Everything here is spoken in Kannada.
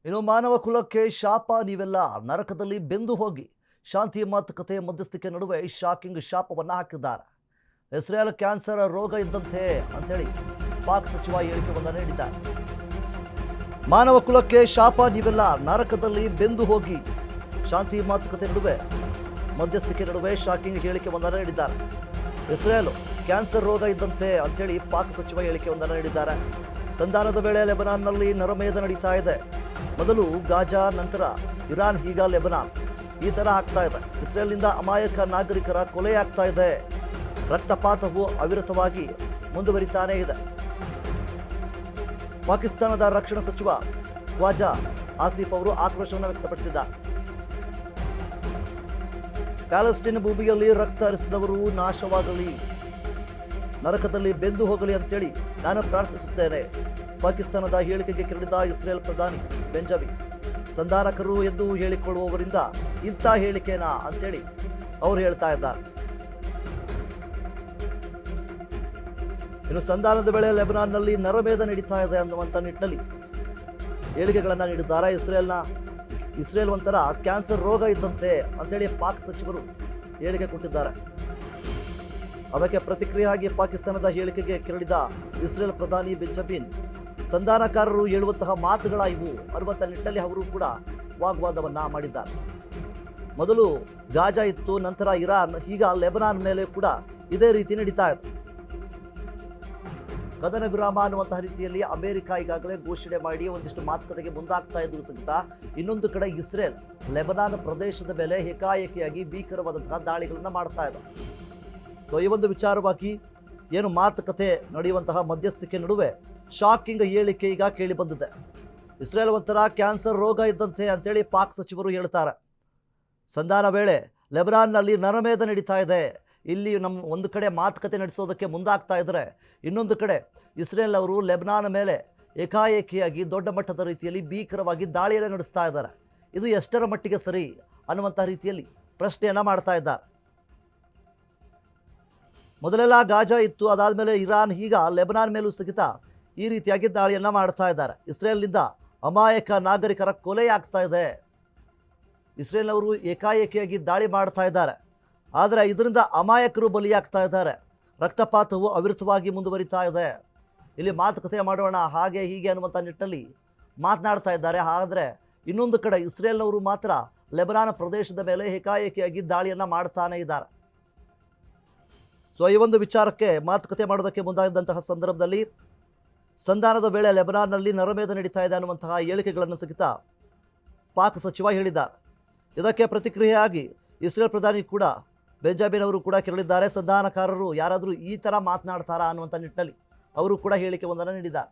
ಇನ್ನು ಮಾನವ ಕುಲಕ್ಕೆ ಶಾಪ ನೀವೆಲ್ಲ ನರಕದಲ್ಲಿ ಬೆಂದು ಹೋಗಿ ಶಾಂತಿ ಮಾತುಕತೆ ಮಧ್ಯಸ್ಥಿಕೆ ನಡುವೆ ಶಾಕಿಂಗ್ ಶಾಪವನ್ನು ಹಾಕಿದ್ದಾರೆ. ಇಸ್ರೇಲ್ ಕ್ಯಾನ್ಸರ್ ರೋಗ ಇದ್ದಂತೆ ಅಂತೇಳಿ ಪಾಕ್ ಸಚಿವ ಹೇಳಿಕೆಯೊಂದನ್ನು ನೀಡಿದ್ದಾರೆ. ಮಾನವ ಕುಲಕ್ಕೆ ಶಾಪ ನೀವೆಲ್ಲ ನರಕದಲ್ಲಿ ಬೆಂದು ಹೋಗಿ ಶಾಂತಿ ಮಾತುಕತೆ ನಡುವೆ ಮಧ್ಯಸ್ಥಿಕೆ ನಡುವೆ ಶಾಕಿಂಗ್ ಹೇಳಿಕೆಯೊಂದನ್ನು ನೀಡಿದ್ದಾರೆ. ಇಸ್ರೇಲ್ ಕ್ಯಾನ್ಸರ್ ರೋಗ ಇದ್ದಂತೆ ಅಂತೇಳಿ ಪಾಕ್ ಸಚಿವ ಹೇಳಿಕೆಯೊಂದನ್ನು ನೀಡಿದ್ದಾರೆ. ಸಂಧಾನದ ವೇಳೆ ಲೆಬನಾನ್ನಲ್ಲಿ ನರಮೇಧ ನಡೀತಾ ಇದೆ. ಮೊದಲು ಗಾಜಾ, ನಂತರ ಇರಾನ್, ಈಗ ಲೆಬನಾನ್. ಈ ಥರ ಆಗ್ತಾ ಇದೆ. ಇಸ್ರೇಲ್ನಿಂದ ಅಮಾಯಕ ನಾಗರಿಕರ ಕೊಲೆಯಾಗ್ತಾ ಇದೆ. ರಕ್ತಪಾತವು ಅವಿರತವಾಗಿ ಮುಂದುವರಿತಾನೇ ಇದೆ. ಪಾಕಿಸ್ತಾನದ ರಕ್ಷಣಾ ಸಚಿವ ಖ್ವಾಜಾ ಆಸಿಫ್ ಅವರು ಆಕ್ರೋಶವನ್ನು ವ್ಯಕ್ತಪಡಿಸಿದ್ದಾರೆ. ಪ್ಯಾಲೆಸ್ಟೈನ್ ಭೂಮಿಯಲ್ಲಿ ರಕ್ತ ಹರಿಸಿದವರು ನಾಶವಾಗಲಿ, ನರಕದಲ್ಲಿ ಬೆಂದು ಹೋಗಲಿ ಅಂತೇಳಿ ನಾನು ಪ್ರಾರ್ಥಿಸುತ್ತೇನೆ. ಪಾಕಿಸ್ತಾನದ ಹೇಳಿಕೆಗೆ ಕೆರಳಿದ ಇಸ್ರೇಲ್ ಪ್ರಧಾನಿ ಬೆಂಜಮಿನ್ ಸಂಧಾನಕರು ಎಂದು ಹೇಳಿಕೊಳ್ಳುವವರಿಂದ ಇಂಥ ಹೇಳಿಕೆನಾ ಅಂತೇಳಿ ಅವರು ಹೇಳ್ತಾ ಇದ್ದಾರೆ. ಇನ್ನು ಸಂಧಾನದ ವೇಳೆ ಲೆಬನಾನ್ನಲ್ಲಿ ನರಮೇಧ ನಡೀತಾ ಇದೆ ಅನ್ನುವಂಥ ನಿಟ್ಟಿನಲ್ಲಿ ಹೇಳಿಕೆಗಳನ್ನು ನೀಡಿದ್ದಾರೆ. ಇಸ್ರೇಲ್ ಒಂಥರ ಕ್ಯಾನ್ಸರ್ ರೋಗ ಇದ್ದಂತೆ ಅಂತೇಳಿ ಪಾಕ್ ಸಚಿವರು ಹೇಳಿಕೆ ಕೊಟ್ಟಿದ್ದಾರೆ. ಅದಕ್ಕೆ ಪ್ರತಿಕ್ರಿಯೆಯಾಗಿ ಪಾಕಿಸ್ತಾನದ ಹೇಳಿಕೆಗೆ ಕೆರಳಿದ ಇಸ್ರೇಲ್ ಪ್ರಧಾನಿ ಬೆಂಜಮಿನ್ ಸಂಧಾನಕಾರರು ಹೇಳುವಂತಹ ಮಾತುಗಳ ಇವು ಅನ್ನುವಂಥ ನಿಟ್ಟಿನಲ್ಲಿ ಅವರು ಕೂಡ ವಾಗ್ವಾದವನ್ನ ಮಾಡಿದ್ದಾರೆ. ಮೊದಲು ಗಾಜಾ ಇತ್ತು, ನಂತರ ಇರಾನ್, ಈಗ ಲೆಬನಾನ್ ಮೇಲೆ ಕೂಡ ಇದೇ ರೀತಿ ನಡೀತಾ ಇದೆ. ಕದನ ವಿರಾಮ ಅನ್ನುವಂತಹ ರೀತಿಯಲ್ಲಿ ಅಮೆರಿಕ ಈಗಾಗಲೇ ಘೋಷಣೆ ಮಾಡಿ ಒಂದಿಷ್ಟು ಮಾತುಕತೆಗೆ ಮುಂದಾಗ್ತಾ ಇದ್ರು ಸಹಿತ ಇನ್ನೊಂದು ಕಡೆ ಇಸ್ರೇಲ್ ಲೆಬನಾನ್ ಪ್ರದೇಶದ ಮೇಲೆ ಏಕಾಏಕಿಯಾಗಿ ಭೀಕರವಾದಂತಹ ದಾಳಿಗಳನ್ನು ಮಾಡ್ತಾ ಇದೆ. ಸೊ ಈ ಒಂದು ವಿಚಾರವಾಗಿ ಏನು ಮಾತುಕತೆ ನಡೆಯುವಂತಹ ಮಧ್ಯಸ್ಥಿಕೆ ನಡುವೆ ಶಾಕಿಂಗ್ ಹೇಳಿಕೆ ಈಗ ಕೇಳಿ ಬಂದಿದೆ. ಇಸ್ರೇಲ್ ಒಂಥರ ಕ್ಯಾನ್ಸರ್ ರೋಗ ಇದ್ದಂತೆ ಅಂತೇಳಿ ಪಾಕ್ ಸಚಿವರು ಹೇಳ್ತಾರೆ. ಸಂಧಾನ ವೇಳೆ ಲೆಬನಾನ್ನಲ್ಲಿ ನರಮೇಧ ನಡೀತಾ ಇದೆ. ಇಲ್ಲಿ ನಮ್ಮ ಒಂದು ಕಡೆ ಮಾತುಕತೆ ನಡೆಸೋದಕ್ಕೆ ಮುಂದಾಗ್ತಾ ಇದ್ದರೆ, ಇನ್ನೊಂದು ಕಡೆ ಇಸ್ರೇಲ್ ಅವರು ಲೆಬನಾನ್ ಮೇಲೆ ಏಕಾಏಕಿಯಾಗಿ ದೊಡ್ಡ ಮಟ್ಟದ ರೀತಿಯಲ್ಲಿ ಭೀಕರವಾಗಿ ದಾಳಿಯನ್ನು ನಡೆಸ್ತಾ ಇದ್ದಾರೆ. ಇದು ಎಷ್ಟರ ಮಟ್ಟಿಗೆ ಸರಿ ಅನ್ನುವಂಥ ರೀತಿಯಲ್ಲಿ ಪ್ರಶ್ನೆಯನ್ನು ಮಾಡ್ತಾ ಇದ್ದಾರೆ. ಮೊದಲೆಲ್ಲ ಗಾಜಾ ಇತ್ತು, ಅದಾದಮೇಲೆ ಇರಾನ್, ಈಗ ಲೆಬನಾನ್ ಮೇಲೂ ಸಹಿತ ಈ ರೀತಿಯಾಗಿ ದಾಳಿಯನ್ನು ಮಾಡ್ತಾ ಇದ್ದಾರೆ. ಇಸ್ರೇಲ್ನಿಂದ ಅಮಾಯಕ ನಾಗರಿಕರ ಕೊಲೆಯಾಗ್ತಾ ಇದೆ. ಇಸ್ರೇಲ್ನವರು ಏಕಾಏಕಿಯಾಗಿ ದಾಳಿ ಮಾಡ್ತಾ ಇದ್ದಾರೆ. ಆದರೆ ಇದರಿಂದ ಅಮಾಯಕರು ಬಲಿಯಾಗ್ತಾ ಇದ್ದಾರೆ. ರಕ್ತಪಾತವು ಅವಿರತವಾಗಿ ಮುಂದುವರಿತಾ ಇದೆ. ಇಲ್ಲಿ ಮಾತುಕತೆ ಮಾಡೋಣ ಹಾಗೆ ಹೀಗೆ ಅನ್ನುವಂಥ ನಿಟ್ಟಿನಲ್ಲಿ ಮಾತನಾಡ್ತಾ ಇದ್ದಾರೆ. ಆದರೆ ಇನ್ನೊಂದು ಕಡೆ ಇಸ್ರೇಲ್ನವರು ಮಾತ್ರ ಲೆಬನಾನ್ ಪ್ರದೇಶದ ಮೇಲೆ ಏಕಾಏಕಿಯಾಗಿ ದಾಳಿಯನ್ನು ಮಾಡ್ತಾನೇ ಇದ್ದಾರೆ. ಸೊ ಈ ಒಂದು ವಿಚಾರಕ್ಕೆ ಮಾತುಕತೆ ಮಾಡೋದಕ್ಕೆ ಮುಂದಾಗಿದ್ದಂತಹ ಸಂದರ್ಭದಲ್ಲಿ ಸಂಧಾನದ ವೇಳೆ ಲೆಬನಾನ್ನಲ್ಲಿ ನರಮೇಧ ನಡೀತಾ ಇದೆ ಅನ್ನುವಂತಹ ಹೇಳಿಕೆಗಳನ್ನು ಸಹಿತ ಪಾಕ್ ಸಚಿವ ಹೇಳಿದ್ದಾರೆ. ಇದಕ್ಕೆ ಪ್ರತಿಕ್ರಿಯೆಯಾಗಿ ಇಸ್ರೇಲ್ ಪ್ರಧಾನಿ ಕೂಡ ಬೆಂಜಮಿನ್ ಅವರು ಕೂಡ ಕೆರಳಿದ್ದಾರೆ. ಸಂಧಾನಕಾರರು ಯಾರಾದರೂ ಈ ಥರ ಮಾತನಾಡ್ತಾರಾ ಅನ್ನುವಂಥ ನಿಟ್ಟಿನಲ್ಲಿ ಅವರು ಕೂಡ ಹೇಳಿಕೆ ಒಂದನ್ನು ನೀಡಿದ್ದಾರೆ.